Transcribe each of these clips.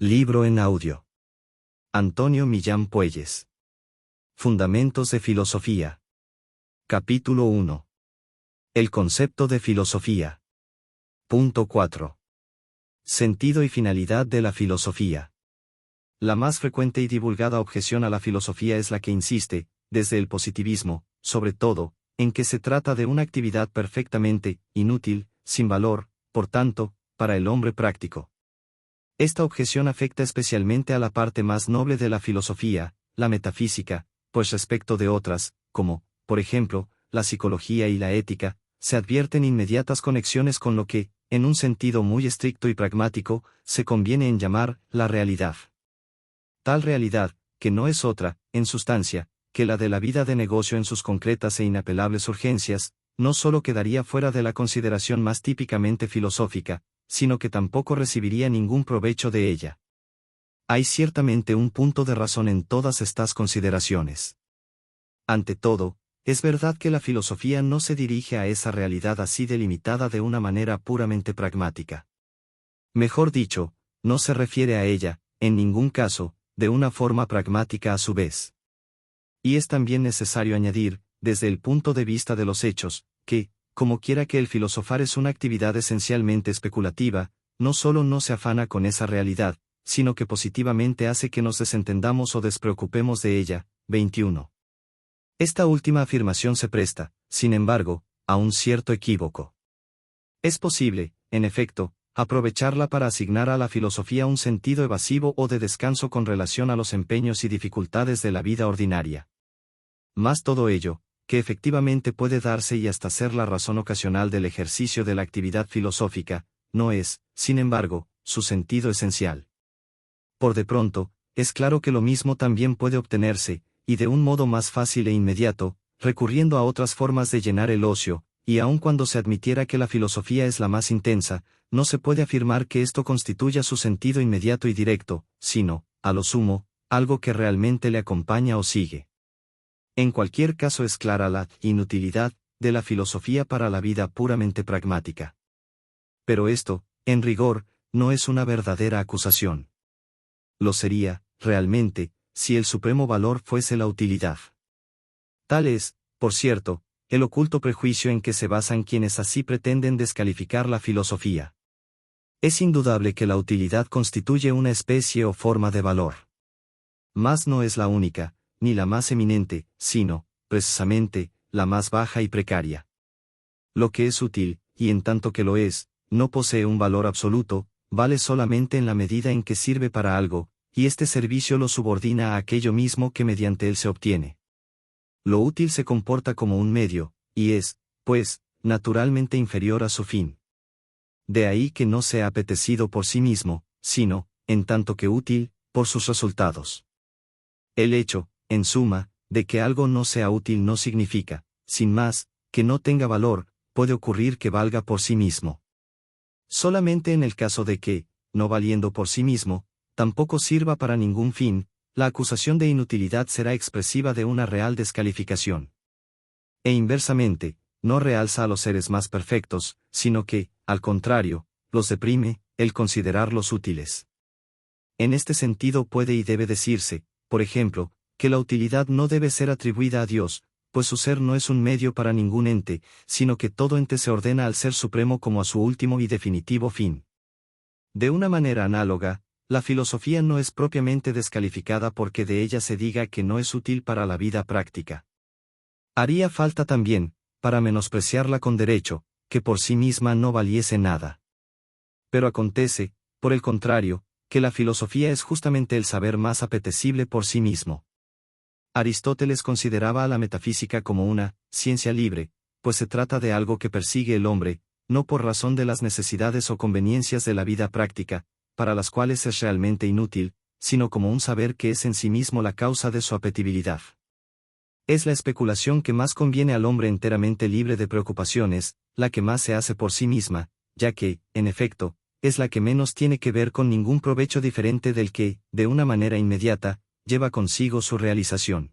Libro en audio. Antonio Millán Puelles. Fundamentos de Filosofía. Capítulo 1. El concepto de filosofía. Punto 4. Sentido y finalidad de la filosofía. La más frecuente y divulgada objeción a la filosofía es la que insiste, desde el positivismo, sobre todo, en que se trata de una actividad perfectamente inútil, sin valor, por tanto, para el hombre práctico. Esta objeción afecta especialmente a la parte más noble de la filosofía, la metafísica, pues respecto de otras, como, por ejemplo, la psicología y la ética, se advierten inmediatas conexiones con lo que, en un sentido muy estricto y pragmático, se conviene en llamar la realidad. Tal realidad, que no es otra, en sustancia, que la de la vida de negocio en sus concretas e inapelables urgencias, no sólo quedaría fuera de la consideración más típicamente filosófica, sino que tampoco recibiría ningún provecho de ella. Hay ciertamente un punto de razón en todas estas consideraciones. Ante todo, es verdad que la filosofía no se dirige a esa realidad así delimitada de una manera puramente pragmática. Mejor dicho, no se refiere a ella, en ningún caso, de una forma pragmática a su vez. Y es también necesario añadir, desde el punto de vista de los hechos, que, como quiera que el filosofar es una actividad esencialmente especulativa, no solo no se afana con esa realidad, sino que positivamente hace que nos desentendamos o despreocupemos de ella. 21. Esta última afirmación se presta, sin embargo, a un cierto equívoco. Es posible, en efecto, aprovecharla para asignar a la filosofía un sentido evasivo o de descanso con relación a los empeños y dificultades de la vida ordinaria. Mas todo ello, que efectivamente puede darse y hasta ser la razón ocasional del ejercicio de la actividad filosófica, no es, sin embargo, su sentido esencial. Por de pronto, es claro que lo mismo también puede obtenerse, y de un modo más fácil e inmediato, recurriendo a otras formas de llenar el ocio, y aun cuando se admitiera que la filosofía es la más intensa, no se puede afirmar que esto constituya su sentido inmediato y directo, sino, a lo sumo, algo que realmente le acompaña o sigue. En cualquier caso es clara la inutilidad de la filosofía para la vida puramente pragmática. Pero esto, en rigor, no es una verdadera acusación. Lo sería, realmente, si el supremo valor fuese la utilidad. Tal es, por cierto, el oculto prejuicio en que se basan quienes así pretenden descalificar la filosofía. Es indudable que la utilidad constituye una especie o forma de valor. Mas no es la única, ni la más eminente, sino, precisamente, la más baja y precaria. Lo que es útil, y en tanto que lo es, no posee un valor absoluto, vale solamente en la medida en que sirve para algo, y este servicio lo subordina a aquello mismo que mediante él se obtiene. Lo útil se comporta como un medio, y es, pues, naturalmente inferior a su fin. De ahí que no sea apetecido por sí mismo, sino, en tanto que útil, por sus resultados. El hecho, en suma, de que algo no sea útil no significa, sin más, que no tenga valor, puede ocurrir que valga por sí mismo. Solamente en el caso de que, no valiendo por sí mismo, tampoco sirva para ningún fin, la acusación de inutilidad será expresiva de una real descalificación. E inversamente, no realza a los seres más perfectos, sino que, al contrario, los deprime, el considerarlos útiles. En este sentido puede y debe decirse, por ejemplo, que la utilidad no debe ser atribuida a Dios, pues su ser no es un medio para ningún ente, sino que todo ente se ordena al Ser Supremo como a su último y definitivo fin. De una manera análoga, la filosofía no es propiamente descalificada porque de ella se diga que no es útil para la vida práctica. Haría falta también, para menospreciarla con derecho, que por sí misma no valiese nada. Pero acontece, por el contrario, que la filosofía es justamente el saber más apetecible por sí mismo. Aristóteles consideraba a la metafísica como una ciencia libre, pues se trata de algo que persigue el hombre, no por razón de las necesidades o conveniencias de la vida práctica, para las cuales es realmente inútil, sino como un saber que es en sí mismo la causa de su apetibilidad. Es la especulación que más conviene al hombre enteramente libre de preocupaciones, la que más se hace por sí misma, ya que, en efecto, es la que menos tiene que ver con ningún provecho diferente del que, de una manera inmediata, lleva consigo su realización.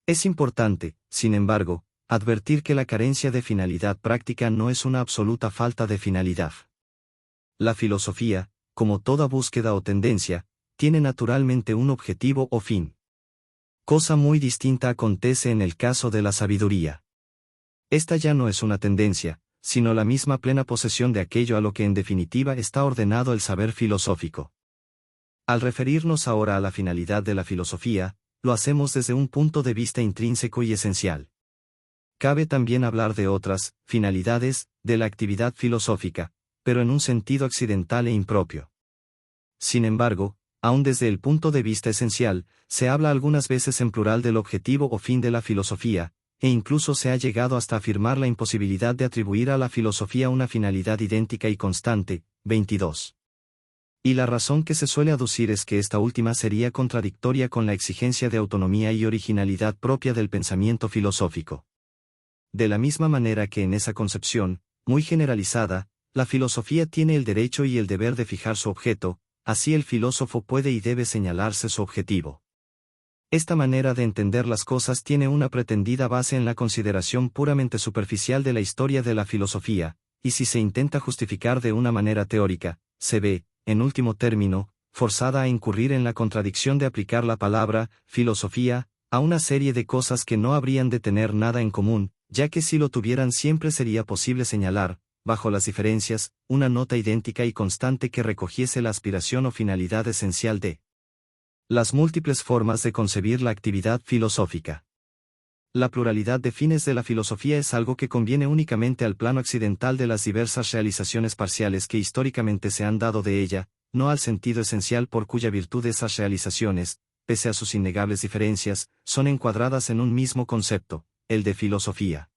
Es importante, sin embargo, advertir que la carencia de finalidad práctica no es una absoluta falta de finalidad. La filosofía, como toda búsqueda o tendencia, tiene naturalmente un objetivo o fin. Cosa muy distinta acontece en el caso de la sabiduría. Esta ya no es una tendencia, sino la misma plena posesión de aquello a lo que en definitiva está ordenado el saber filosófico. Al referirnos ahora a la finalidad de la filosofía, lo hacemos desde un punto de vista intrínseco y esencial. Cabe también hablar de otras finalidades de la actividad filosófica, pero en un sentido accidental e impropio. Sin embargo, aun desde el punto de vista esencial, se habla algunas veces en plural del objetivo o fin de la filosofía, e incluso se ha llegado hasta afirmar la imposibilidad de atribuir a la filosofía una finalidad idéntica y constante. 22. Y la razón que se suele aducir es que esta última sería contradictoria con la exigencia de autonomía y originalidad propia del pensamiento filosófico. De la misma manera que en esa concepción, muy generalizada, la filosofía tiene el derecho y el deber de fijar su objeto, así el filósofo puede y debe señalarse su objetivo. Esta manera de entender las cosas tiene una pretendida base en la consideración puramente superficial de la historia de la filosofía, y si se intenta justificar de una manera teórica, se ve, en último término, forzada a incurrir en la contradicción de aplicar la palabra filosofía a una serie de cosas que no habrían de tener nada en común, ya que si lo tuvieran siempre sería posible señalar, bajo las diferencias, una nota idéntica y constante que recogiese la aspiración o finalidad esencial de las múltiples formas de concebir la actividad filosófica. La pluralidad de fines de la filosofía es algo que conviene únicamente al plano accidental de las diversas realizaciones parciales que históricamente se han dado de ella, no al sentido esencial por cuya virtud esas realizaciones, pese a sus innegables diferencias, son encuadradas en un mismo concepto, el de filosofía.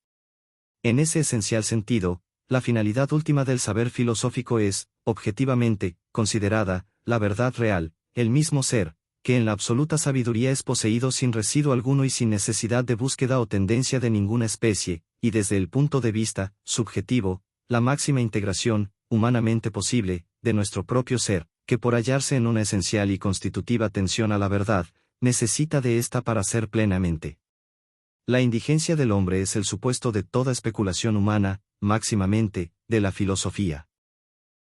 En ese esencial sentido, la finalidad última del saber filosófico es, objetivamente, considerada, la verdad real, el mismo ser, que en la absoluta sabiduría es poseído sin residuo alguno y sin necesidad de búsqueda o tendencia de ninguna especie, y desde el punto de vista subjetivo, la máxima integración, humanamente posible, de nuestro propio ser, que por hallarse en una esencial y constitutiva tensión a la verdad, necesita de ésta para ser plenamente. La indigencia del hombre es el supuesto de toda especulación humana, máximamente, de la filosofía.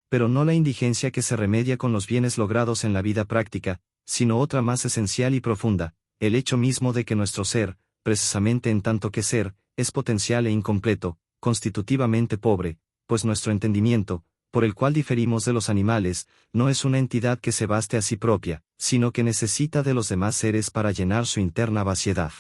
Pero no la indigencia que se remedia con los bienes logrados en la vida práctica, sino otra más esencial y profunda, el hecho mismo de que nuestro ser, precisamente en tanto que ser, es potencial e incompleto, constitutivamente pobre, pues nuestro entendimiento, por el cual diferimos de los animales, no es una entidad que se baste a sí propia, sino que necesita de los demás seres para llenar su interna vaciedad.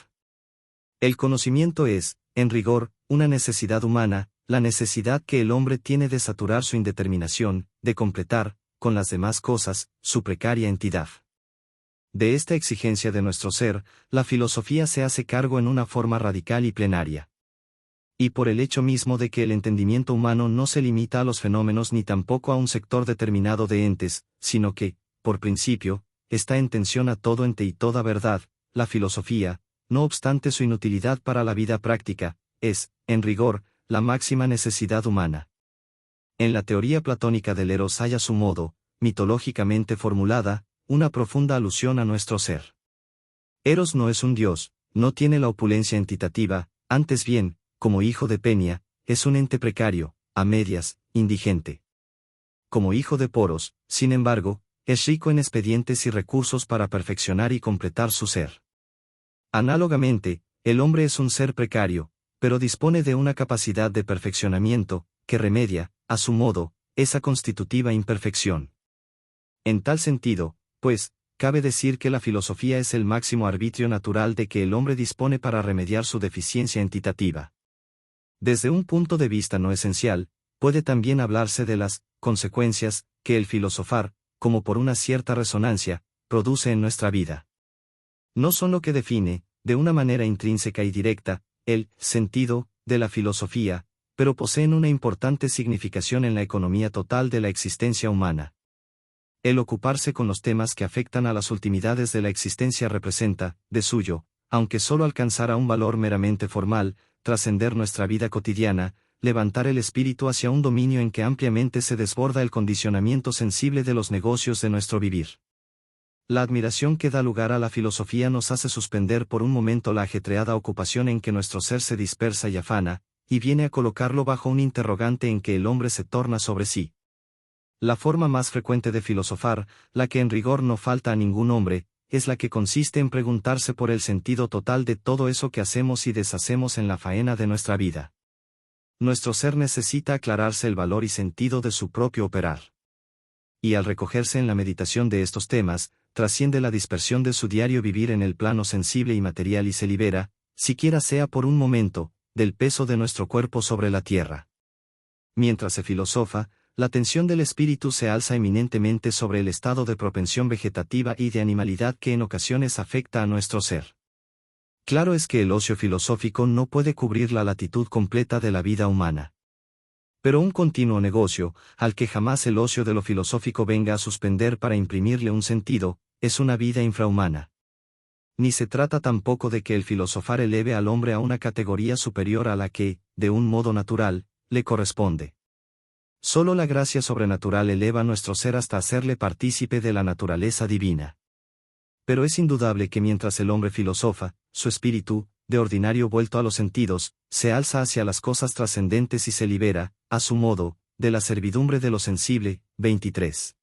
El conocimiento es, en rigor, una necesidad humana, la necesidad que el hombre tiene de saturar su indeterminación, de completar, con las demás cosas, su precaria entidad. De esta exigencia de nuestro ser, la filosofía se hace cargo en una forma radical y plenaria. Y por el hecho mismo de que el entendimiento humano no se limita a los fenómenos ni tampoco a un sector determinado de entes, sino que, por principio, está en tensión a todo ente y toda verdad, la filosofía, no obstante su inutilidad para la vida práctica, es, en rigor, la máxima necesidad humana. En la teoría platónica del Eros hay a su modo, mitológicamente formulada, una profunda alusión a nuestro ser. Eros no es un dios, no tiene la opulencia entitativa, antes bien, como hijo de Penia, es un ente precario, a medias, indigente. Como hijo de Poros, sin embargo, es rico en expedientes y recursos para perfeccionar y completar su ser. Análogamente, el hombre es un ser precario, pero dispone de una capacidad de perfeccionamiento, que remedia, a su modo, esa constitutiva imperfección. En tal sentido, pues, cabe decir que la filosofía es el máximo arbitrio natural de que el hombre dispone para remediar su deficiencia entitativa. Desde un punto de vista no esencial, puede también hablarse de las consecuencias que el filosofar, como por una cierta resonancia, produce en nuestra vida. No son lo que define, de una manera intrínseca y directa, el sentido de la filosofía, pero poseen una importante significación en la economía total de la existencia humana. El ocuparse con los temas que afectan a las ultimidades de la existencia representa, de suyo, aunque solo alcanzara un valor meramente formal, trascender nuestra vida cotidiana, levantar el espíritu hacia un dominio en que ampliamente se desborda el condicionamiento sensible de los negocios de nuestro vivir. La admiración que da lugar a la filosofía nos hace suspender por un momento la ajetreada ocupación en que nuestro ser se dispersa y afana, y viene a colocarlo bajo un interrogante en que el hombre se torna sobre sí. La forma más frecuente de filosofar, la que en rigor no falta a ningún hombre, es la que consiste en preguntarse por el sentido total de todo eso que hacemos y deshacemos en la faena de nuestra vida. Nuestro ser necesita aclararse el valor y sentido de su propio operar. Y al recogerse en la meditación de estos temas, trasciende la dispersión de su diario vivir en el plano sensible y material y se libera, siquiera sea por un momento, del peso de nuestro cuerpo sobre la tierra. Mientras se filosofa, la tensión del espíritu se alza eminentemente sobre el estado de propensión vegetativa y de animalidad que en ocasiones afecta a nuestro ser. Claro es que el ocio filosófico no puede cubrir la latitud completa de la vida humana. Pero un continuo negocio, al que jamás el ocio de lo filosófico venga a suspender para imprimirle un sentido, es una vida infrahumana. Ni se trata tampoco de que el filosofar eleve al hombre a una categoría superior a la que, de un modo natural, le corresponde. Solo la gracia sobrenatural eleva nuestro ser hasta hacerle partícipe de la naturaleza divina. Pero es indudable que mientras el hombre filosofa, su espíritu, de ordinario vuelto a los sentidos, se alza hacia las cosas trascendentes y se libera, a su modo, de la servidumbre de lo sensible. 23.